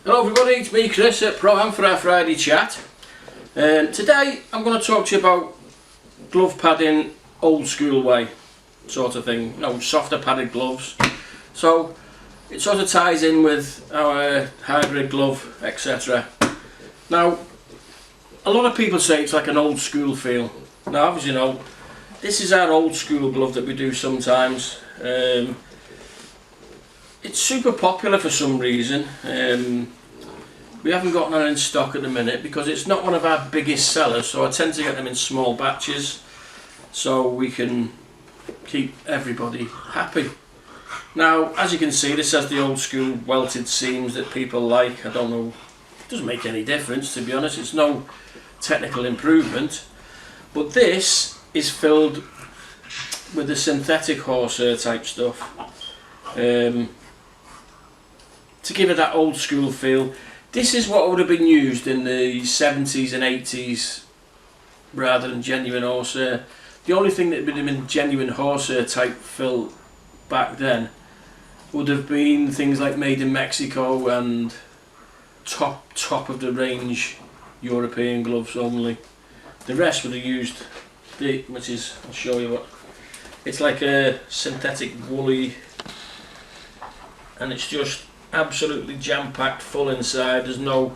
Hello everybody, it's me Chris at Pro-Am for our Friday chat. Today I'm going to talk to you about glove padding old school way sort of thing, you know, softer padded gloves. So it sort of ties in with our hybrid glove, etc. Now a lot of people say it's like an old school feel. Now obviously, you know, this is our old school glove that we do sometimes. It's super popular for some reason. We haven't got none in stock at the minute because it's not one of our biggest sellers, so I tend to get them in small batches so we can keep everybody happy. Now as you can see, this has the old school welted seams that people like. I don't know, it doesn't make any difference to be honest, it's no technical improvement, but this is filled with the synthetic horsehair type stuff to give it that old school feel. This is what would have been used in the 70s and 80s rather than genuine horsehair. The only thing that would have been genuine horsehair type fill back then would have been things like made in Mexico and top of the range European gloves only. The rest would have used which is, I'll show you what, it's like a synthetic woolly, and it's just absolutely jam-packed full inside. There's no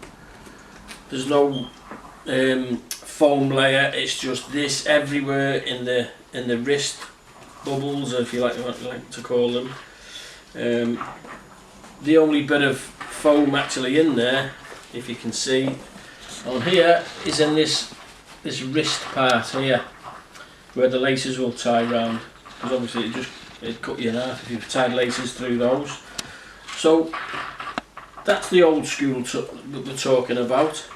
foam layer. It's just this everywhere in the wrist bubbles, if you like to call them. The only bit of foam actually in there, if you can see on here, is in this wrist part here where the laces will tie round, because obviously it'd cut you in half if you've tied laces through those. So that's the old school that we're talking about,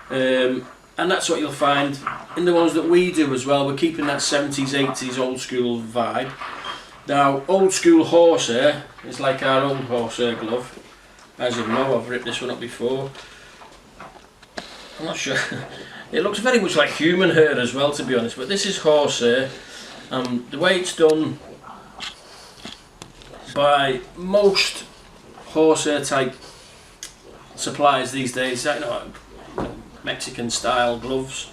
and that's what you'll find in the ones that we do as well. We're keeping that 70s, 80s old school vibe. Now old school horsehair is like our old horsehair glove. As you know, I've ripped this one up before. I'm not sure, it looks very much like human hair as well to be honest, but this is horsehair. The way it's done by most horsehair type suppliers these days, you know, Mexican style gloves,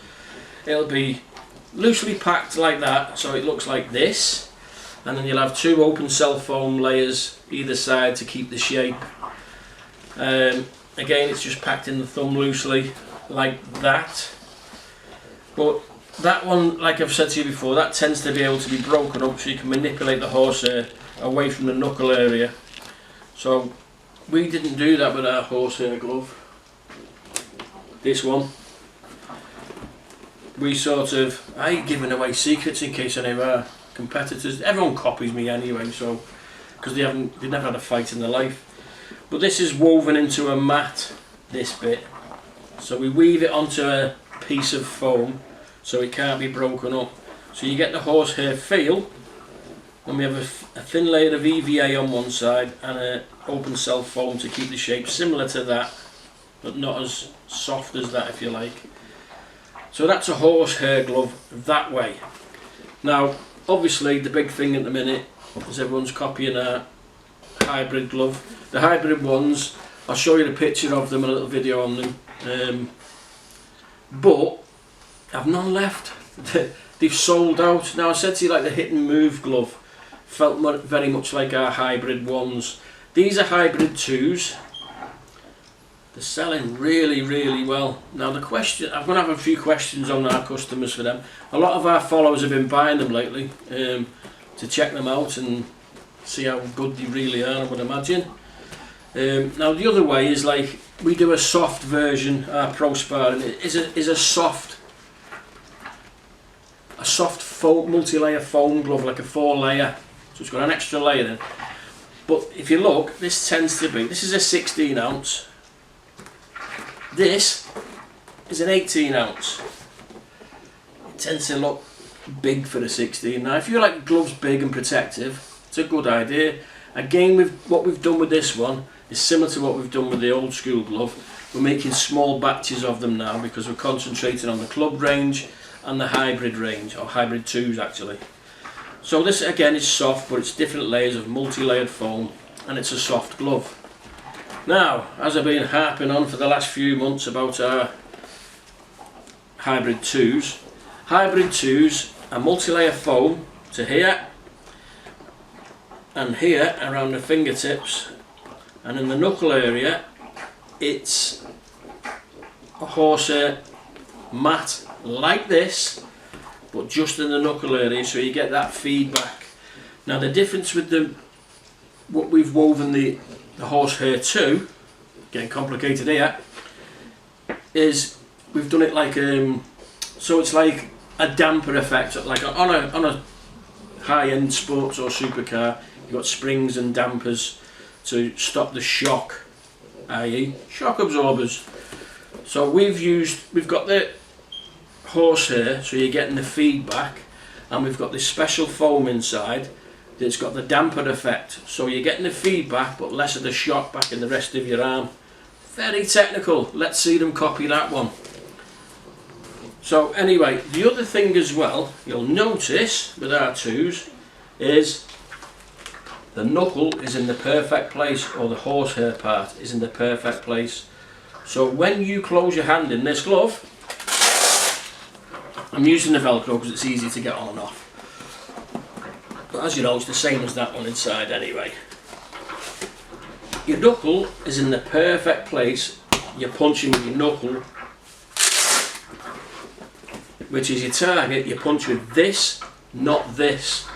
it'll be loosely packed like that, so it looks like this, and then you'll have two open cell foam layers either side to keep the shape. Again, it's just packed in the thumb loosely like that, but that one, like I've said to you before, that tends to be able to be broken up so you can manipulate the horsehair away from the knuckle area. So we didn't do that with our horsehair glove. This one, we I ain't giving away secrets in case any of our competitors, everyone copies me anyway, so because they've never had a fight in their life. But this is woven into a mat, this bit, so we weave it onto a piece of foam so it can't be broken up, so you get the horsehair feel. And we have a thin layer of EVA on one side and an open cell foam to keep the shape similar to that, but not as soft as that, if you like. So that's a horsehair glove that way. Now obviously the big thing at the minute is everyone's copying our hybrid glove. The hybrid ones, I'll show you the picture of them, a little video on them, but I've none left. They've sold out. Now I said to you, like the hit and move glove felt very much like our hybrid ones. These are hybrid 2's. They're selling really well. Now the question, I'm going to have a few questions on our customers for them. A lot of our followers have been buying them lately to check them out and see how good they really are, I would imagine. Now the other way is like we do a soft version. Our Pro Sparring is a soft foam, multi-layer foam glove, like a 4-layer. So it's got an extra layer in. But if you look, this tends to be, this is a 16 ounce. This is an 18 ounce. It tends to look big for the 16. Now if you like gloves big and protective, it's a good idea. Again, what we've done with this one is similar to what we've done with the old school glove. We're making small batches of them now because we're concentrating on the club range and the hybrid range, or hybrid 2's actually. So this again is soft, but it's different layers of multi-layered foam, and it's a soft glove. Now, as I've been harping on for the last few months about our hybrid 2's, hybrid 2's are multi-layer foam to here and here around the fingertips, and in the knuckle area it's a horsehair mat like this, but just in the knuckle area, so you get that feedback. Now the difference with what we've woven the horsehair to, getting complicated here, is we've done it like so it's like a damper effect, like on a high-end sports or supercar. You've got springs and dampers to stop the shock, i.e. shock absorbers. So we've got the horsehair, so you're getting the feedback, and we've got this special foam inside that's got the damper effect, so you're getting the feedback but less of the shock back in the rest of your arm. Very technical. Let's see them copy that one. So anyway, the other thing as well you'll notice with our 2's is the knuckle is in the perfect place, or the horsehair part is in the perfect place. So when you close your hand in this glove, I'm using the Velcro because it's easy to get on and off. But as you know, it's the same as that one inside anyway. Your knuckle is in the perfect place. You're punching with your knuckle, which is your target. You punch with this, not this.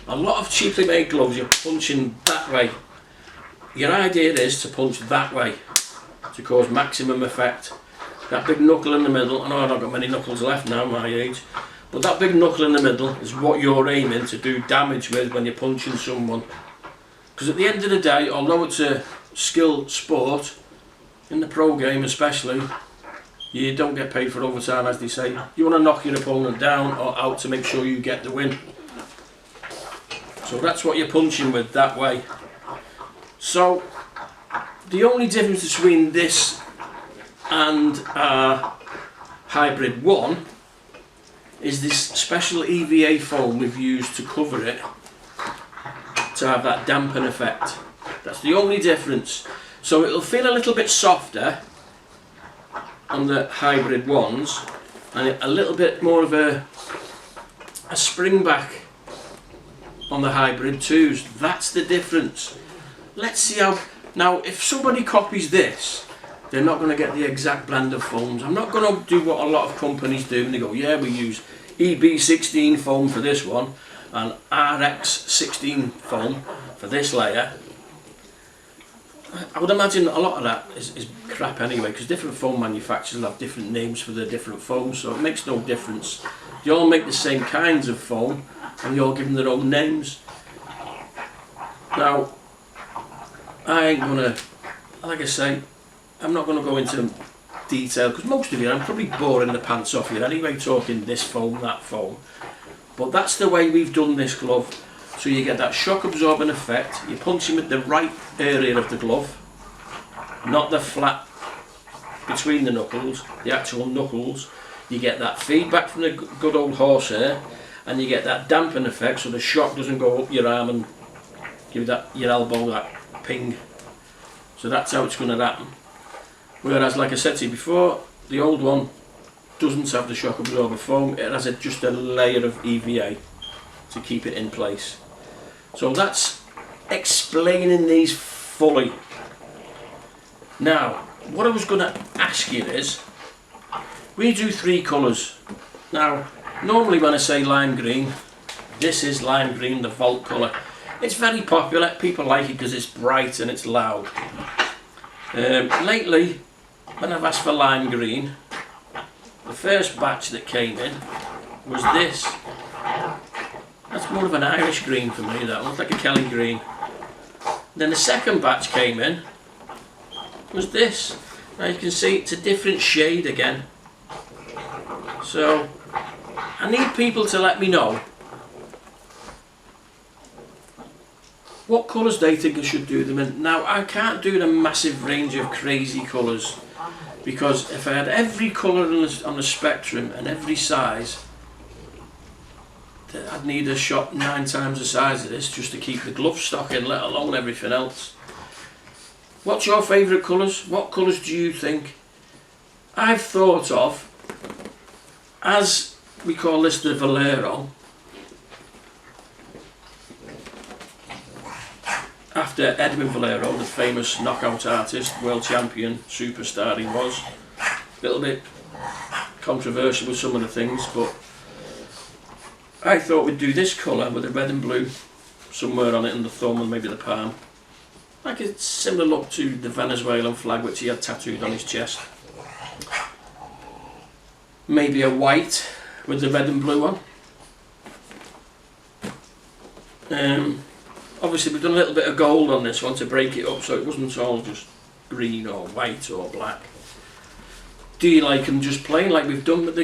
A lot of cheaply made gloves, you're punching that way. Your idea is to punch that way to cause maximum effect. That big knuckle in the middle, I know I've not got many knuckles left now, my age, but that big knuckle in the middle is what you're aiming to do damage with when you're punching someone. Because at the end of the day, although it's a skilled sport, in the pro game especially, you don't get paid for overtime, as they say. You want to knock your opponent down or out to make sure you get the win. So that's what you're punching with that way. So the only difference between this and hybrid 1 is this special EVA foam we've used to cover it to have that dampen effect. That's the only difference. So it'll feel a little bit softer on the hybrid 1's and a little bit more of a spring back on the hybrid 2's. That's the difference. Let's see how. Now if somebody copies this, they're not going to get the exact blend of foams. I'm not going to do what a lot of companies do and they go, yeah, we use EB16 foam for this one and RX16 foam for this layer. I would imagine a lot of that is crap anyway, because different foam manufacturers have different names for the different foams, so it makes no difference. They all make the same kinds of foam and they all give them their own names. Now, I ain't gonna, like I say, I'm not gonna go into detail because most of you, I'm probably boring the pants off you anyway, talking this foam, that foam. But that's the way we've done this glove. So you get that shock absorbing effect. You're punching with the right area of the glove, not the flat between the knuckles, the actual knuckles. You get that feedback from the good old horsehair, and you get that dampen effect, so the shock doesn't go up your arm and give that your elbow that ping. So that's how it's going to happen. Whereas, like I said to you before, the old one doesn't have the shock absorber foam. It has just a layer of EVA to keep it in place. So that's explaining these fully. Now, what I was going to ask you is, we do 3 colours. Now, normally when I say lime green, this is lime green, the Vault colour. It's very popular, people like it because it's bright and it's loud. Lately, when I've asked for lime green, the first batch that came in was this. That's more of an Irish green for me, that looks like a Kelly green. Then the second batch came in, was this. Now you can see it's a different shade again. So, I need people to let me know what colours they think I should do them in. Now I can't do the massive range of crazy colours, because if I had every colour on the spectrum and every size, I'd need a shop 9 times the size of this just to keep the glove stock in, let alone everything else. What's your favourite colours? What colours do you think? I've thought of, as we call this the Valero, after Edwin Valero, the famous knockout artist, world champion, superstar he was. A little bit controversial with some of the things, but I thought we'd do this colour with the red and blue somewhere on it, and the thumb and maybe the palm. Like a similar look to the Venezuelan flag which he had tattooed on his chest. Maybe a white with the red and blue on. Obviously we've done a little bit of gold on this one to break it up so it wasn't all just green or white or black. Do you like them just plain like we've done with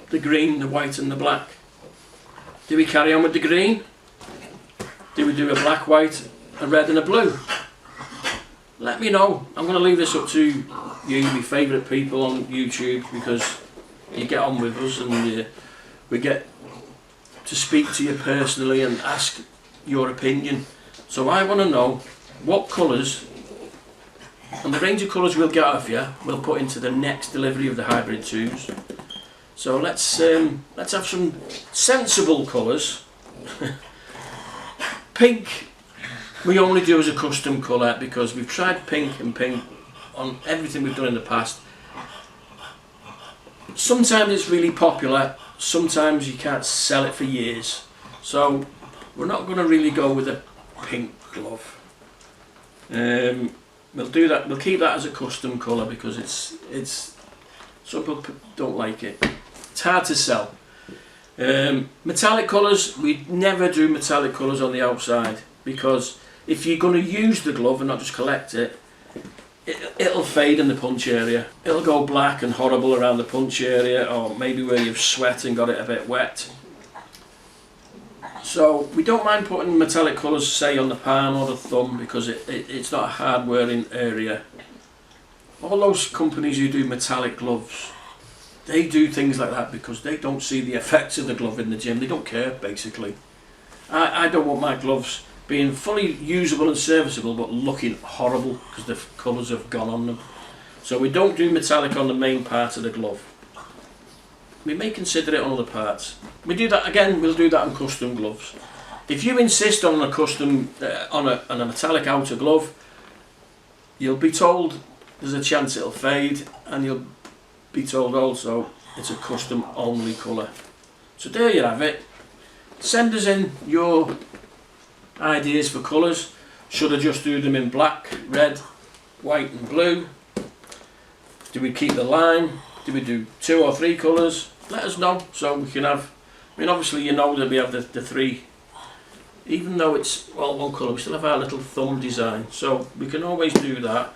the green, the white and the black? Do we carry on with the green? Do we do a black, white, a red and a blue? Let me know. I'm going to leave this up to you, my favourite people on YouTube, because you get on with us and we get to speak to you personally and ask your opinion. So I want to know what colours, and the range of colours we'll get off you we'll put into the next delivery of the hybrid 2's. So let's have some sensible colours. Pink we only do as a custom colour because we've tried pink and pink on everything we've done in the past. Sometimes it's really popular, sometimes you can't sell it for years. So we're not going to really go with a pink glove. We'll do that. We'll keep that as a custom colour because it's some people don't like it. It's hard to sell. Metallic colours, we never do metallic colours on the outside because if you're going to use the glove and not just collect it, it'll fade in the punch area. It'll go black and horrible around the punch area, or maybe where you've sweat and got it a bit wet. So we don't mind putting metallic colours, say on the palm or the thumb, because it's not a hard wearing area. All those companies who do metallic gloves, they do things like that because they don't see the effects of the glove in the gym. They don't care, basically. I don't want my gloves being fully usable and serviceable but looking horrible because the colours have gone on them. So we don't do metallic on the main part of the glove. We may consider it on other parts. We do that again. We'll do that on custom gloves. If you insist on a custom on a metallic outer glove, you'll be told there's a chance it'll fade, and you'll be told also it's a custom only colour. So there you have it. Send us in your ideas for colours. Should I just do them in black, red, white and blue? Do we keep the lime? Do we do 2 or 3 colours? Let us know so we can have, I mean obviously you know that we have the 3, even though it's all one colour, we still have our little thumb design, so we can always do that.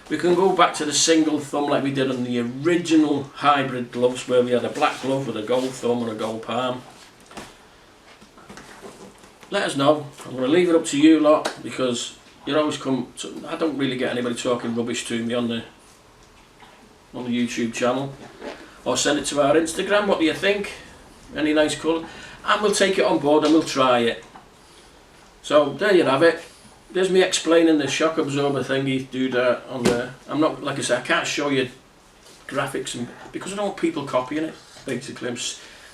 We can go back to the single thumb like we did on the original hybrid gloves where we had a black glove with a gold thumb and a gold palm. Let us know. I'm going to leave it up to you lot because you always come to, I don't really get anybody talking rubbish to me on the YouTube channel, or send it to our Instagram. What do you think? Any nice colour? And we'll take it on board and we'll try it. So there you have it. There's me explaining the shock absorber thingy, dude, on there. I'm not, like I said, I can't show you graphics and because I don't want people copying it. Basically,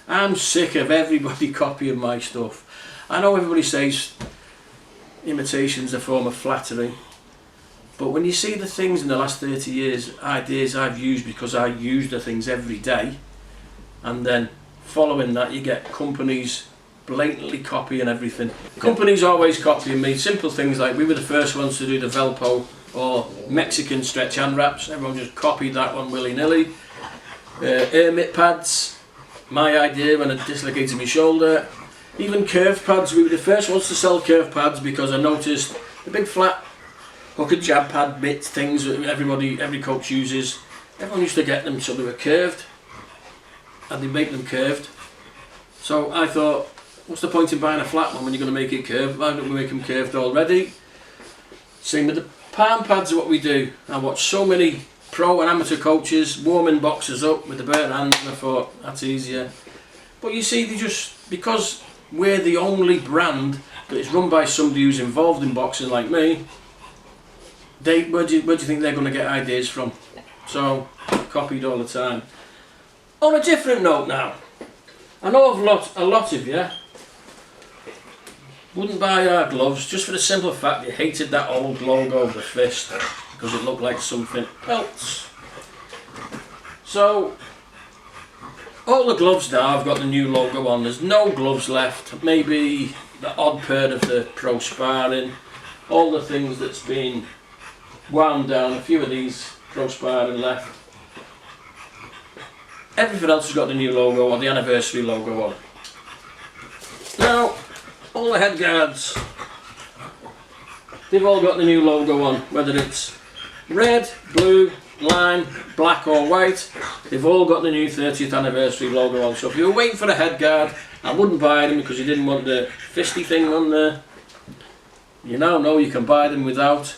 I'm sick of everybody copying my stuff. I know everybody says imitation's a form of flattery, but when you see the things in the last 30 years, ideas I've used because I use the things every day, and then following that you get companies blatantly copying everything. Companies always copying me. Simple things like we were the first ones to do the Velpo or Mexican stretch hand wraps. Everyone just copied that one willy-nilly. Air mitt pads, my idea when I dislocated my shoulder. Even curved pads, we were the first ones to sell curved pads because I noticed the big flat hook and jab pad mitt things that every coach uses. Everyone used to get them so they were curved, and they make them curved. So I thought, what's the point in buying a flat one when you're going to make it curved? Why don't we make them curved already? Same with the palm pads, what we do. I watch so many pro and amateur coaches warming boxers up with the bare hands, and I thought that's easier. But you see, they just, because we're the only brand that is run by somebody who's involved in boxing like me, where do you think they're going to get ideas from? So, copied all the time. On a different note now, I know a lot of you wouldn't buy our gloves just for the simple fact you hated that old logo of the fist because it looked like something else. So, all the gloves now have got the new logo on. There's no gloves left. Maybe the odd pair of the pro sparring, all the things that's been wound down. A few of these pro sparring left. Everything else has got the new logo or the anniversary logo on. Now, all the head guards, they've all got the new logo on, whether it's red, blue, lime, black or white, they've all got the new 30th anniversary logo on. So if you were waiting for a head guard, I wouldn't buy them because you didn't want the fisty thing on there. You now know you can buy them without.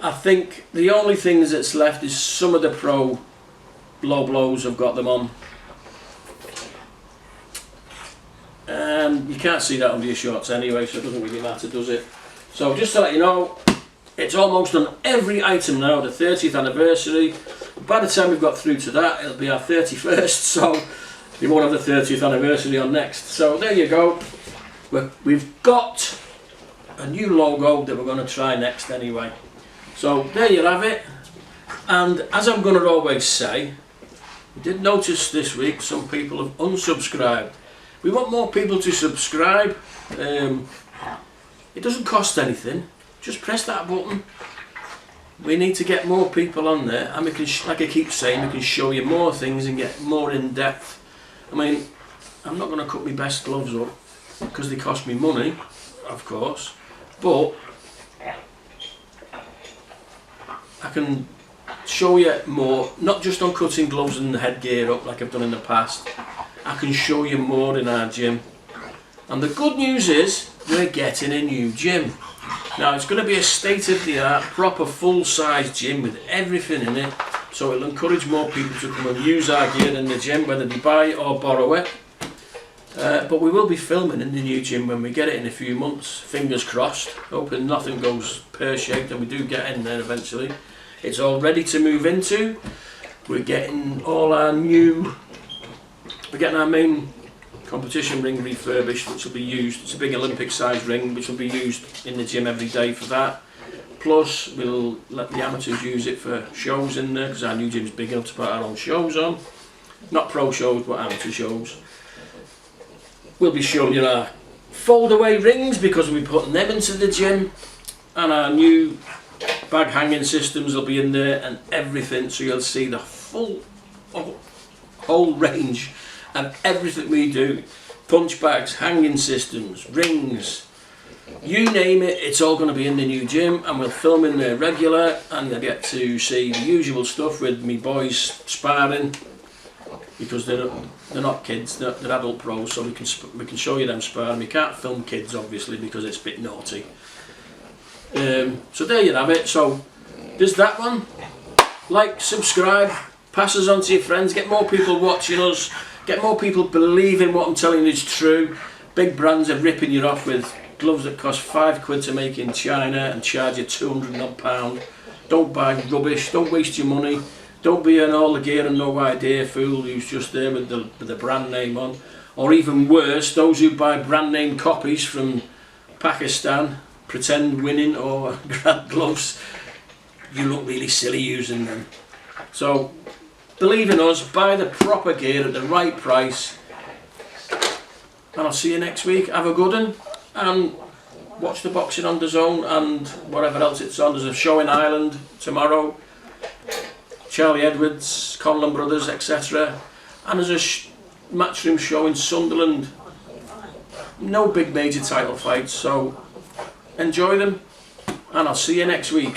I think the only things that's left is some of the pro low blows have got them on. And you can't see that under your shorts anyway, so it doesn't really matter, does it? So just to let you know, it's almost on every item now, the 30th anniversary. By the time we've got through to that, it'll be our 31st, so we won't have the 30th anniversary on next. So there you go. We've got a new logo that we're going to try next anyway. So there you have it. And as I'm going to always say, we did notice this week some people have unsubscribed. We want more people to subscribe. It doesn't cost anything. Just press that button. We need to get more people on there, and we can, like I keep saying, we can show you more things and get more in depth. I mean, I'm not going to cut my best gloves up because they cost me money, of course, but I can show you more, not just on cutting gloves and headgear up like I've done in the past. I can show you more in our gym. And the good news is we're getting a new gym. Now it's going to be a state-of-the-art, proper full-size gym with everything in it, so it'll encourage more people to come and use our gear in the gym, whether they buy it or borrow it. But we will be filming in the new gym when we get it in a few months, fingers crossed, hoping nothing goes pear-shaped and we do get in there eventually. It's all ready to move into. We're getting all our new, we're getting our main competition ring refurbished, which will be used. It's a big Olympic size ring which will be used in the gym every day for that. Plus we'll let the amateurs use it for shows in there because our new gym's big enough to put our own shows on. Not pro shows but amateur shows. We'll be showing you our fold away rings because we'll be putting them into the gym, and our new bag hanging systems will be in there and everything, so you'll see the full whole range of everything we do. Punch bags, hanging systems, rings, you name it, it's all going to be in the new gym, and we'll film in there regular, and you'll get to see the usual stuff with me boys sparring, because they're not kids, they're adult pros, so we can show you them sparring. We can't film kids obviously because it's a bit naughty. So there you have it. So there's that one. Like, subscribe, pass us on to your friends, get more people watching us, get more people believing what I'm telling you is true. Big brands are ripping you off with gloves that cost £5 to make in China and charge you £200 odd. Don't buy rubbish, don't waste your money, don't be an all the gear and no idea fool who's just there with the brand name on. Or even worse, those who buy brand name copies from Pakistan, pretend winning or grab gloves. You look really silly using them. So believe in us, buy the proper gear at the right price, and I'll see you next week. Have a good one, and watch the boxing on DAZN and whatever else it's on. There's a show in Ireland tomorrow, Charlie Edwards, Conlon Brothers, etc. And there's a matchroom show in Sunderland. No big major title fights, so enjoy them, and I'll see you next week.